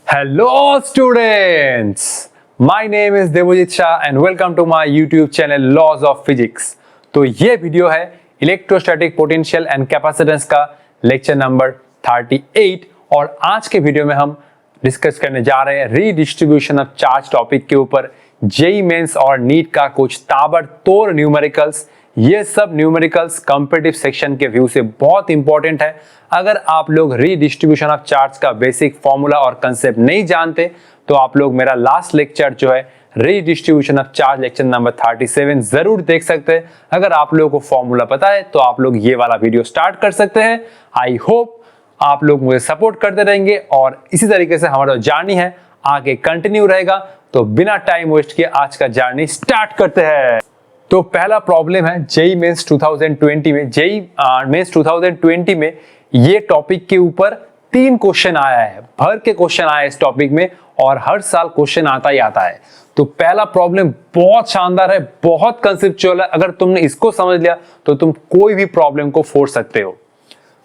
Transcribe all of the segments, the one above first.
Hello students, my name is Devojit Shah and welcome to my YouTube channel Laws of Physics। तो ये video है electrostatic potential and capacitance का lecture number 38 और आज के video में हम डिस्कस करने जा रहे हैं रीडिस्ट्रीब्यूशन ऑफ चार्ज टॉपिक के ऊपर जेईई मेंस और नीट का कुछ ताबड़तोड़ न्यूमेरिकल्स। ये सब न्यूमेरिकल्स कॉम्पिटिटिव सेक्शन के व्यू से बहुत इंपॉर्टेंट है। अगर आप लोग रीडिस्ट्रीब्यूशन ऑफ चार्ज का बेसिक फॉर्मूला और कंसेप्ट नहीं जानते तो आप लोग मेरा लास्ट लेक्चर जो है redistribution of charge lecture number 37 जरूर देख सकते हैं। अगर आप लोगों को फॉर्मूला पता है तो आप लोग ये वाला वीडियो स्टार्ट कर सकते हैं। आई होप आप लोग मुझे सपोर्ट करते रहेंगे और इसी तरीके से हमारा जर्नी है आगे कंटिन्यू रहेगा। तो बिना टाइम वेस्ट किए आज का जर्नी स्टार्ट करते हैं। तो पहला प्रॉब्लम है जेईई मेंस 2020 में। जेईई मेंस 2020 में ये टॉपिक के ऊपर 3 क्वेश्चन आया है, भर के क्वेश्चन आया है इस टॉपिक में और हर साल क्वेश्चन आता ही आता है। तो पहला प्रॉब्लम बहुत शानदार है, बहुत कंसेप्चुअल है। अगर तुमने इसको समझ लिया तो तुम कोई भी प्रॉब्लम को फोड़ सकते हो।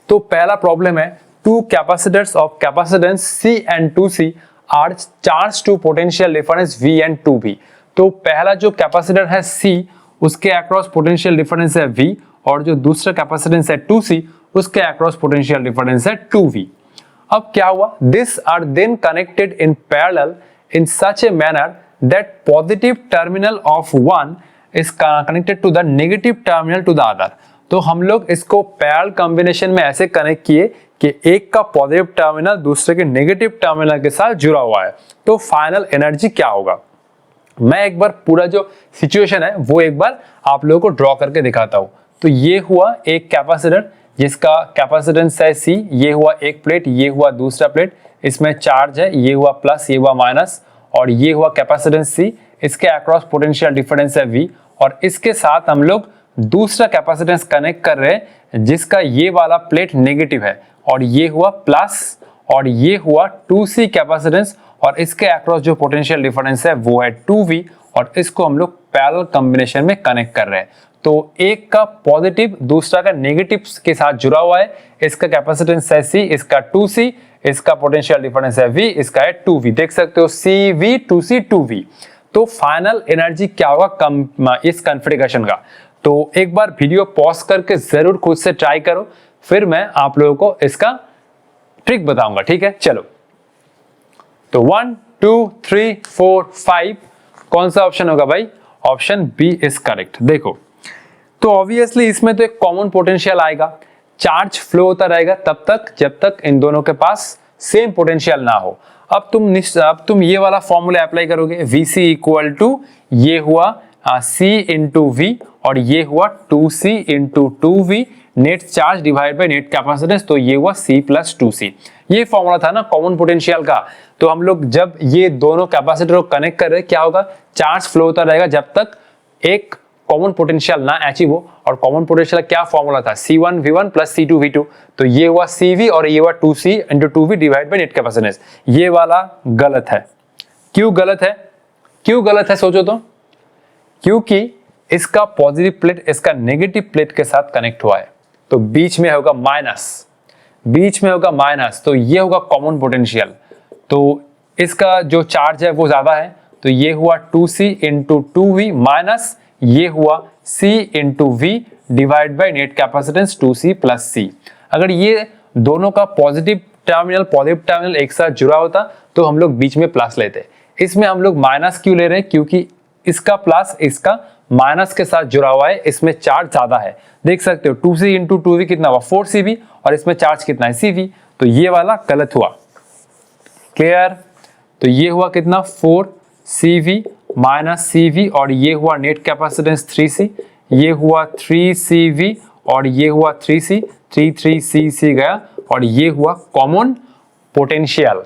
तो पहला प्रॉब्लम है two capacitors of capacitance C and 2C are charge to potential difference V and 2V। तो पहला जो कैपेसिटर है C उसके अक्रॉस पोटेंशियल डिफरेंस है V और जो दूसरा कैपेसिटेंस है 2C उसके अक्रॉस पोटेंशियल डिफरेंस है 2V। अब क्या हुआ, this are then connected in parallel in such a manner that positive terminal of one is connected to the negative terminal to the other. तो हम लोग इसको पैरेलल कॉम्बिनेशन में ऐसे कनेक्ट किए कि एक का पॉजिटिव टर्मिनल दूसरे के नेगेटिव टर्मिनल के साथ जुड़ा हुआ है। तो फाइनल एनर्जी क्या होगा, मैं एक बार पूरा जो सिचुएशन है वो एक बार आप लोगों को ड्रॉ करके दिखाता हूं। तो ये हुआ एक कैपेसिटर जिसका कैपेसिटेंस है C, ये हुआ एक प्लेट, ये हुआ दूसरा प्लेट, इसमें चार्ज है, ये हुआ प्लस, ये हुआ माइनस और ये हुआ कैपेसिटेंस C, इसके अक्रॉस पोटेंशियल डिफरेंस है V और इसके साथ हम लोग दूसरा कैपेसिटेंस कनेक्ट कर रहे हैं जिसका ये वाला प्लेट नेगेटिव है और ये हुआ प्लस और ये हुआ 2C कैपेसिटेंस और इसके अक्रॉस जो पोटेंशियल डिफरेंस है वो है 2V और इसको हम लोग पैरेलल कॉम्बिनेशन में कनेक्ट कर रहे हैं। तो एक का पॉजिटिव दूसरा का नेगेटिव के साथ जुड़ा हुआ है, इसका कैपेसिटेंस है C, इसका 2C, इसका पोटेंशियल डिफरेंस है V, इसका है 2V। देख सकते हो CV 2C 2V। तो फाइनल एनर्जी क्या होगा इस कॉन्फ़िगरेशन का। तो एक बार वीडियो पॉज करके जरूर खुद से ट्राई करो, फिर मैं आप लोगों को इसका ट्रिक बताऊंगा, ठीक है। चलो तो 1 2 3 4 5 कौन सा ऑप्शन होगा भाई, ऑप्शन बी इज करेक्ट। देखो तो ऑब्वियसली इसमें तो एक कॉमन पोटेंशियल आएगा, चार्ज फ्लो होता रहेगा तब तक जब तक इन दोनों के पास सेम पोटेंशियल ना हो। अब तुम ये वाला फॉर्मूला अप्लाई करोगे, VC इक्वल टू ये हुआ C इंटू V और ये हुआ 2C into 2V net charge divide by net capacitance, तो ये हुआ C प्लस 2C। ये फॉर्मूला था ना कॉमन पोटेंशियल का। तो हम लोग जब ये दोनों कैपेसिटर को कनेक्ट कर रहे हैं क्या होगा, चार्ज फ्लो होता रहेगा जब तक एक कॉमन पोटेंशियल ना अचीव हो। और कॉमन पोटेंशियल क्या फॉर्मूला था, C1V1 प्लस C2V2। तो ये हुआ CV और ये हुआ 2C into 2V divide by net capacitance. ये वाला गलत है। क्यों गलत है, क्यों गलत है सोचो तो, क्योंकि इसका पॉजिटिव प्लेट इसका नेगेटिव प्लेट के साथ कनेक्ट हुआ है तो बीच में होगा माइनस, बीच में होगा माइनस, तो ये होगा कॉमन पोटेंशियल। तो इसका जो चार्ज है वो ज्यादा है तो ये हुआ 2C इंटू 2V माइनस ये हुआ C into V divide by net capacitance 2C plus C। अगर ये दोनों का पॉजिटिव टर्मिनल एक साथ जुड़ा होता तो हम लोग बीच में प्लस लेते। इसमें हम लोग माइनस क्यों ले रहे हैं, क्योंकि इसका प्लस इसका माइनस के साथ जुड़ा हुआ है, इसमें चार्ज ज्यादा है। देख सकते हो 2C इंटू 2V कितना हुआ 4CV और इसमें चार्ज कितना है CV। तो ये वाला गलत हुआ, क्लियर। तो ये हुआ कितना 4CV माइनस CV और ये हुआ नेट कैपेसिटेंस 3C, ये हुआ 3CV और ये हुआ 3C, 3C गया और ये हुआ कॉमन पोटेंशियल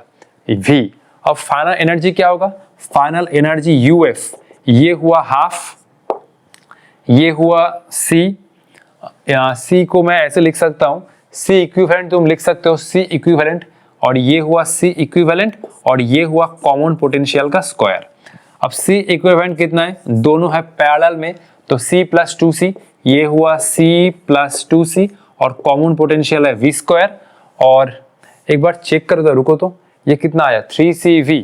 V। अब फाइनल एनर्जी क्या होगा, फाइनल एनर्जी UF, ये हुआ हाफ, ये हुआ C को मैं ऐसे लिख सकता हूं C इक्विवेलेंट, तुम लिख सकते हो C इक्विवेलेंट और ये हुआ C इक्विवेलेंट और ये हुआ कॉमन पोटेंशियल का स्क्वायर। अब C इक्विवेलेंट कितना है, दोनों है पैरेलल में तो C प्लस 2C, ये हुआ C प्लस 2C और कॉमन पोटेंशियल है V स्क्वायर। और एक बार चेक करो तो रुको, तो ये कितना आया 3CV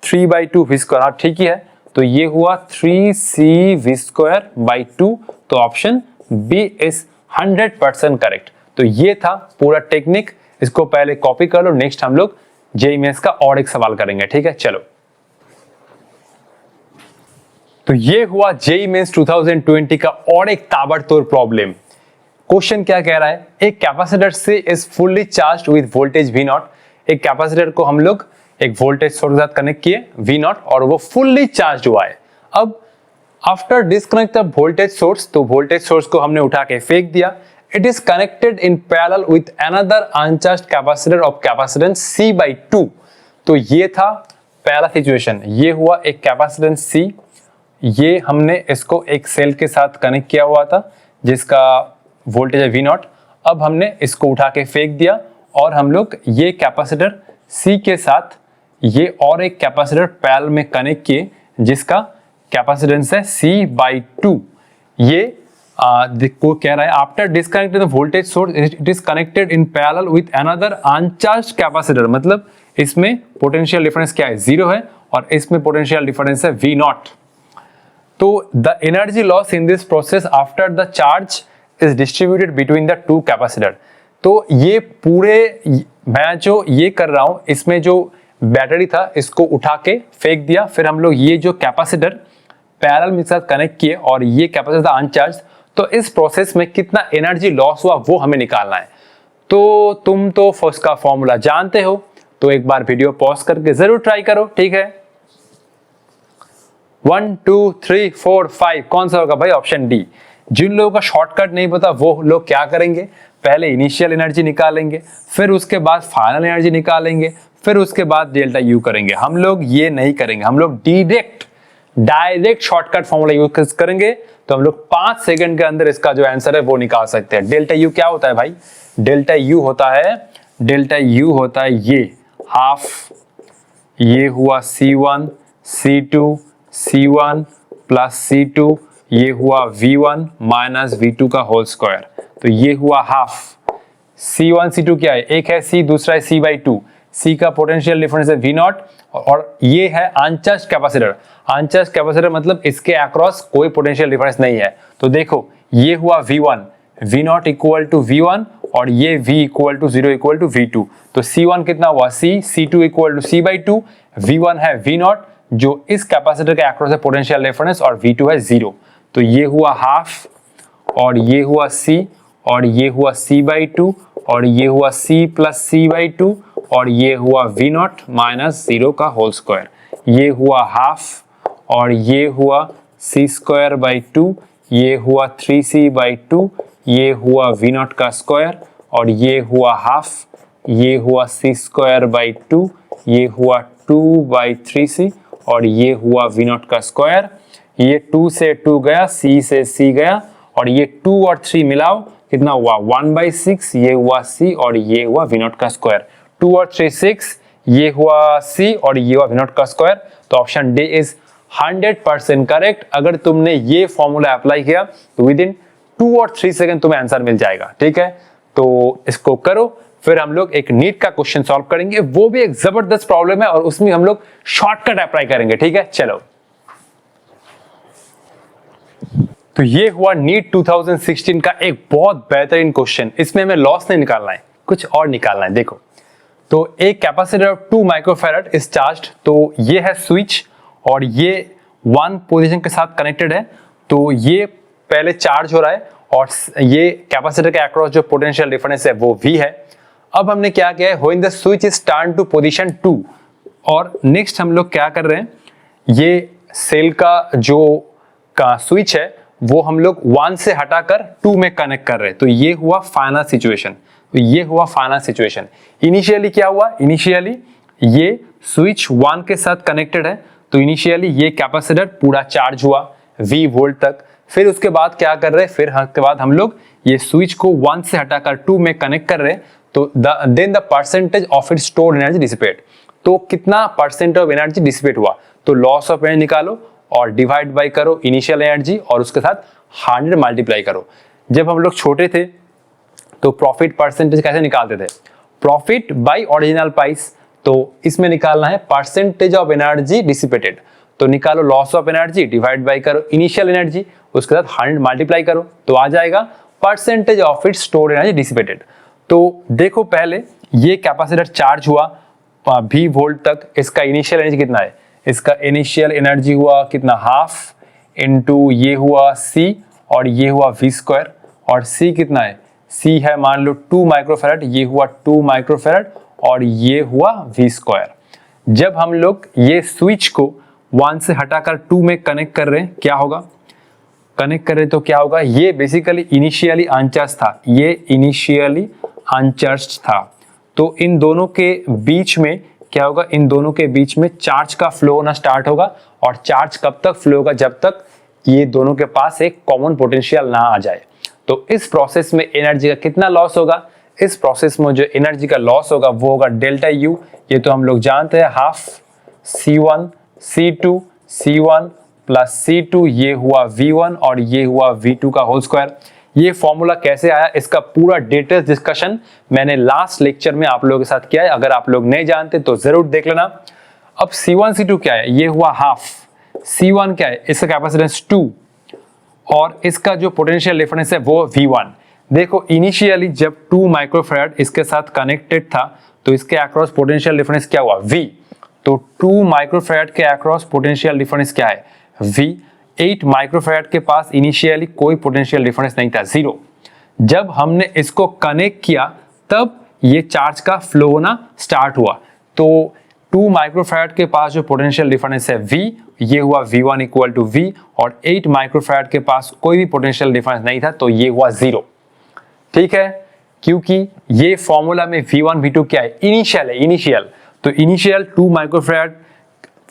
3/2 v स्क्वायर, हाँ ठीक ही है। तो ये हुआ 3CV स्क्वायर बाई 2। तो ऑप्शन बी इज 100% करेक्ट। तो ये था पूरा टेक्निक, इसको पहले कॉपी कर लो। नेक्स्ट हम लोग जेईई मेंस का और एक सवाल करेंगे, ठीक है। चलो, तो ये हुआ जेईई मेंस 2020 का और एक ताबड़तोड़ प्रॉब्लम। क्वेश्चन क्या कह रहा है, एक कैपेसिटर से is fully charged with voltage V0। एक कैपेसिटर को हम लोग एक वोल्टेज सोर्स के साथ कनेक्ट किए V0 और वो फुल्ली चार्ज हुआ है। अब after disconnect the voltage source, तो वोल्टेज सोर्स को हमने उठा के फेंक दिया। It is connected in parallel with another uncharged capacitor of capacitance C/2। तो ये था पहला सिचुएशन, ये हुआ एक कैपेसिटेंस C, ये हमने इसको एक सेल के साथ कनेक्ट किया हुआ था जिसका वोल्टेज है V0। अब हमने इसको उठा के फेंक दिया और हम लोग ये कैपेसिटर C के साथ ये और एक कैपेसिटर पैरेलल में कनेक्ट किए जिसका कैपेसिटेंस है C/2। ये को कह रहा है after disconnected the voltage source it is connected in parallel with another uncharged capacitor. मतलब इसमें पोटेंशियल डिफरेंस क्या है, 0 है, और इसमें पोटेंशियल डिफरेंस है V0। तो the energy loss in this process after the charge is distributed between the two capacitor. तो ये पूरे मैं जो ये कर रहा हूं, इसमें जो बैटरी था इसको उठा के फेंक दिया, फिर हम लोग ये जो कैपेसिटर पैरेलल में साथ कनेक्ट किए और ये कैपेसिटर था अनचार्ज। तो इस प्रोसेस में कितना एनर्जी लॉस हुआ वो हमें निकालना है। तो तुम तो उसका फॉर्मूला जानते हो, तो एक बार वीडियो पॉज करके जरूर ट्राई करो, ठीक है। 1 2 3 4 5 कौन सा होगा भाई, ऑप्शन डी। जिन लोगों का शॉर्टकट नहीं पता वो लोग क्या करेंगे, पहले इनिशियल एनर्जी निकालेंगे, फिर उसके बाद फाइनल एनर्जी निकालेंगे, फिर उसके बाद डेल्टा यू करेंगे। हम लोग ये नहीं करेंगे, हम लोग डायरेक्ट शॉर्टकट फॉर्मूला यूज करेंगे। तो हम लोग 5 सेकंड के अंदर इसका जो आंसर है वो निकाल सकते हैं। डेल्टा यू क्या होता है भाई, डेल्टा यू होता है ये हाफ, ये हुआ C1 C2 C1 plus C2, ये हुआ V1 माइनस V2 का होल स्क्वायर। तो ये हुआ हाफ। C1 C2 क्या है, एक है C, दूसरा है C/2। C का पोटेंशियल डिफरेंस है V0 और ये है अनचार्ज्ड कैपेसिटर। अनचार्ज्ड कैपेसिटर मतलब इसके अक्रॉस कोई पोटेंशियल डिफरेंस नहीं है। तो देखो ये हुआ V1, V0 equal to V1 और ये V equal to 0 equal to V2। तो C1 कितना हुआ C, C2 equal to C/2, V1 है V0 जो इस कैपेसिटर के अक्रॉस है पोटेंशियल डिफरेंस और V2 है 0। तो ये हुआ हाफ और ये हुआ C और ये हुआ C/2 और ये हुआ C प्लस C/2 और ये हुआ V0 माइनस 0 का होल स्क्वायर। ये हुआ हाफ और ये हुआ C²/2, ये हुआ 3C/2, ये हुआ V0 का स्क्वायर और ये हुआ हाफ, ये हुआ C²/2, ये हुआ 2/3C और ये हुआ V0 का स्क्वायर। ये 2 से 2 गया, C से C गया और ये 2 और 3 मिलाओ कितना हुआ 1/6, ये हुआ C और ये हुआ V0 का स्क्वायर। 2 और 3 6, ये हुआ C और ये हुआ V0 का स्क्वायर। तो ऑप्शन डी इज 100% करेक्ट। अगर तुमने ये फॉर्मूला अप्लाई किया तो विद इन 2 और 3 सेकंड तुम्हें आंसर मिल जाएगा, ठीक है। तो इसको करो, फिर हम लोग एक नीट का क्वेश्चन सॉल्व करेंगे, वो भी एक जबरदस्त प्रॉब्लम है और उसमें हम लोग शॉर्टकट अप्लाई करेंगे, ठीक है। चलो, तो ये हुआ नीट 2016 का एक बहुत बेहतरीन क्वेश्चन। इसमें हमें लॉस नहीं निकालना है, कुछ और निकालना है। देखो, तो एक capacitor of 2 microfarad is charged. तो ये है स्विच और ये 1 पोजीशन के साथ कनेक्टेड है। तो ये पहले चार्ज हो रहा है और ये कैपेसिटर के अक्रॉस जो पोटेंशियल डिफरेंस है वो V है। अब हमने क्या किया है, when the switch is turn to position 2, और नेक्स्ट हम लोग क्या कर रहे हैं, ये सेल का जो का स्विच है वो हम लोग 1 से हटाकर 2 में कनेक्ट कर रहे हैं। तो ये हुआ फाइनल सिचुएशन। तो ये हुआ फाइनल सिचुएशन। इनिशियली क्या हुआ, इनिशियली ये स्विच 1 के साथ कनेक्टेड है। तो इनिशियली ये कैपेसिटर पूरा चार्ज हुआ V वोल्ट तक। फिर उसके बाद क्या कर रहे हैं, फिर उसके बाद हम लोग ये स्विच को 1 से हटाकर 2 में कनेक्ट कर रहे हैं। तो then the percentage of its stored energy dissipate. तो कितना परसेंट ऑफ एनर्जी डिसिपेट हुआ, तो लॉस ऑफ एनर्जी निकालो और डिवाइड बाय करो इनिशियल एनर्जी और उसके साथ 100 मल्टीप्लाई करो। जब हम लोग छोटे थे तो प्रॉफिट परसेंटेज कैसे निकालते थे, प्रॉफिट बाय ओरिजिनल प्राइस। तो इसमें निकालना है परसेंटेज ऑफ एनर्जी डिसिपेटेड। तो निकालो loss of energy divide by करो इनिशियल एनर्जी, उसके साथ 100 मल्टीप्लाई करो तो आ जाएगा percentage of its stored energy dissipated. तो देखो पहले ये कैपेसिटर चार्ज हुआ V वोल्ट तक, इसका इनिशियल एनर्जी कितना है, इसका इनिशियल एनर्जी हुआ कितना हाफ इनटू ये हुआ C और ये हुआ V स्क्वायर, और C कितना है, C है मान लो 2 माइक्रोफैराड, ये हुआ 2 माइक्रोफैराड और ये हुआ V स्क्वायर। जब हम लोग ये स्विच को 1 से हटाकर 2 में कनेक्ट कर रहे हैं क्या होगा, कनेक्ट कर रहे तो क्या होगा, ये बेसिकली इनिशियली अनचार्ज था, ये इनिशियली अनचार्ज था। तो इन दोनों के बीच में क्या होगा, इन दोनों के बीच में चार्ज का फ्लो होना स्टार्ट होगा, और चार्ज कब तक फ्लो होगा, जब तक ये दोनों के पास एक कॉमन पोटेंशियल ना आ जाए। तो इस प्रोसेस में एनर्जी का कितना लॉस होगा, इस प्रोसेस में जो एनर्जी का लॉस होगा वो होगा डेल्टा यू, ये तो हम लोग जानते हैं half C1 C2 C1 plus C2, ये हुआ V1 और ये हुआ V2 का होल स्क्वायर। ये फॉर्मूला कैसे आया इसका पूरा डिटेल्स डिस्कशन मैंने लास्ट लेक्चर में आप लोगों के साथ किया है, अगर आप लोग नहीं जानते तो जरूर देख लेना। अब C1 C2 क्या है, ये हुआ हाफ, C1 क्या है, इसका कैपेसिटेंस 2 और इसका जो पोटेंशियल डिफरेंस है वो V1। देखो इनिशियली जब 2 माइक्रोफैराड इसके साथ कनेक्टेड था तो इसके अक्रॉस पोटेंशियल डिफरेंस क्या हुआ V, तो 2 माइक्रोफैराड के अक्रॉस पोटेंशियल डिफरेंस क्या है V। 8 माइक्रोफैराड के पास इनिशियली कोई पोटेंशियल डिफरेंस नहीं था, 0। जब हमने इसको कनेक्ट किया तब ये चार्ज का फ्लो होना स्टार्ट हुआ। तो 2 माइक्रोफैराड के पास जो पोटेंशियल डिफरेंस है V, ये हुआ V1 इक्वल टू V, और 8 माइक्रोफैराड के पास कोई भी पोटेंशियल डिफरेंस नहीं था तो ये हुआ 0। ठीक है, क्योंकि ये फॉर्मूला में V1 V2 क्या है, इनिशियल है, इनिशियल। तो इनिशियल 2 माइक्रोफैराड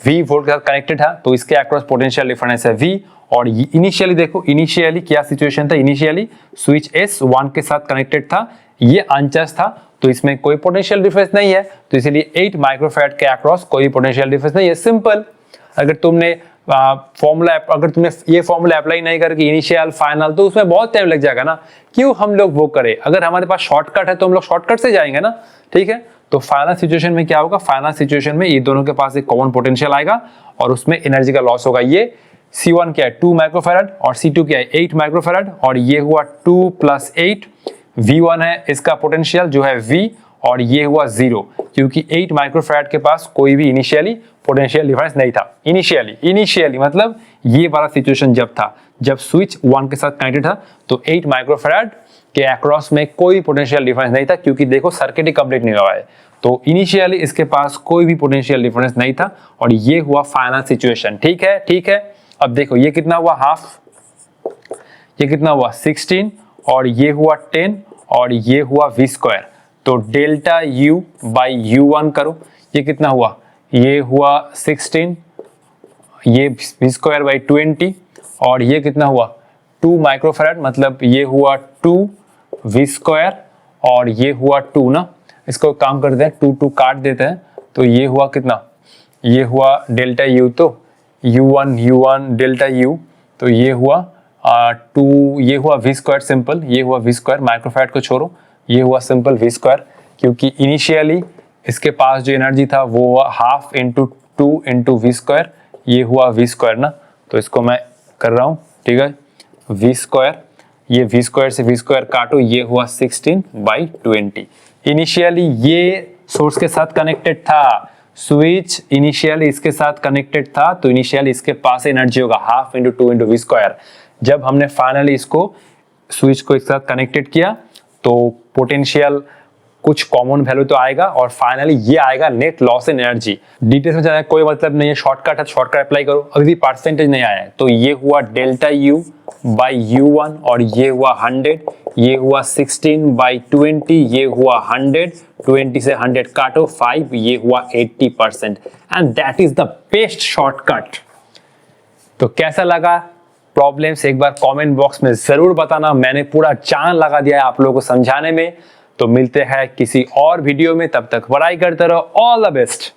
V वोल्ट के साथ कनेक्टेड था तो इसके अक्रॉस पोटेंशियल डिफरेंस है V, और इनिशियली देखो इनिशियली क्या सिचुएशन था, इनिशियली स्विच S1 के साथ कनेक्टेड था, ये अनचार्ज था तो इसमें कोई पोटेंशियल डिफरेंस नहीं है, तो इसलिए 8 माइक्रोफैराड के अक्रॉस कोई पोटेंशियल डिफरेंस नहीं है, सिंपल। अगर तुमने ये फॉर्मूला अप्लाई नहीं करके इनिशियल फाइनल तो उसमें बहुत टाइम लग जाएगा ना, क्यों हम लोग वो करें, अगर हमारे पास शॉर्टकट है तो हम लोग शॉर्टकट से जाएंगे ना। ठीक है, तो फाइनल सिचुएशन में क्या होगा, फाइनल सिचुएशन में ये दोनों के पास एक कॉमन पोटेंशियल आएगा और उसमें एनर्जी का लॉस होगा। ये C1 क्या है 2 माइक्रोफैराड और C2 क्या है 8 माइक्रोफैराड, और ये हुआ 2 प्लस 8, V1 है इसका पोटेंशियल जो है V, और ये हुआ 0 क्योंकि 8 माइक्रोफैराड के पास कोई भी इनिशियली पोटेंशियल डिफरेंस नहीं था। इनिशियली मतलब ये वाला सिचुएशन जब था, जब स्विच 1 के साथ कनेक्टेड था तो 8 माइक्रोफैराड के अक्रॉस में कोई पोटेंशियल डिफरेंस नहीं था, क्योंकि देखो सर्किट ही कंप्लीट नहीं हुआ है। तो इनिशियली इसके पास कोई भी पोटेंशियल डिफरेंस नहीं था, और ये हुआ फाइनल सिचुएशन। ठीक है, ठीक है। अब देखो ये कितना हुआ हाफ, ये कितना हुआ 16, और ये हुआ 10, और ये हुआ V स्क्वायर। तो डेल्टा U बाई U1 करो, ये कितना हुआ, ये हुआ 16, ये V स्क्वायर बाई 20, और ये कितना हुआ 2 माइक्रोफैराड, मतलब ये हुआ 2 V स्क्वायर और ये हुआ 2 ना। इसको काम करते हैं 2 काट देते हैं, तो ये हुआ कितना, ये हुआ डेल्टा U, तो U1 डेल्टा U, तो ये हुआ 2, ये हुआ V स्क्वायर सिंपल, ये हुआ V स्क्वायर, माइक्रोफैराड को छोड़ो, ये हुआ सिंपल V स्क्वायर, क्योंकि इनिशियली इसके पास जो एनर्जी था वो हुआ half into 2 into V square, ये हुआ V स्क्वायर ना। तो इसको मैं कर रहा हूँ, ठीक है, V स्क्वायर, ये V स्क्वायर से V स्क्वायर काटो, ये हुआ 16 बाई 20। इनिशियली ये सोर्स के साथ कनेक्टेड था, स्विच इनिशियली इसके साथ कनेक्टेड था, तो इनिशियली इसके पास एनर्जी होगा half into 2 into V square. जब हमने फाइनली इसको स्विच को एक साथ कनेक्टेड किया तो पोटेंशियल कुछ कॉमन वैल्यू तो आएगा, और फाइनली ये आएगा net loss in energy. Details में जाने कोई मतलब नहीं है, शॉर्टकट है, शॉर्टकट अप्लाई करो। अभी भी परसेंटेज नहीं आया है, तो ये हुआ डेल्टा U बाई U1, और ये हुआ 100, ये हुआ 16 बाई 20, ये हुआ 100, 20 से 100 काटो 5, ये हुआ 80%, and that is the best shortcut. तो कैसा लगा प्रॉब्लम्स एक बार कमेंट बॉक्स में जरूर बताना, मैंने पूरा जान लगा दिया है आप लोगों को समझाने में। तो मिलते हैं किसी और वीडियो में, तब तक पढ़ाई करते रहो, ऑल द बेस्ट।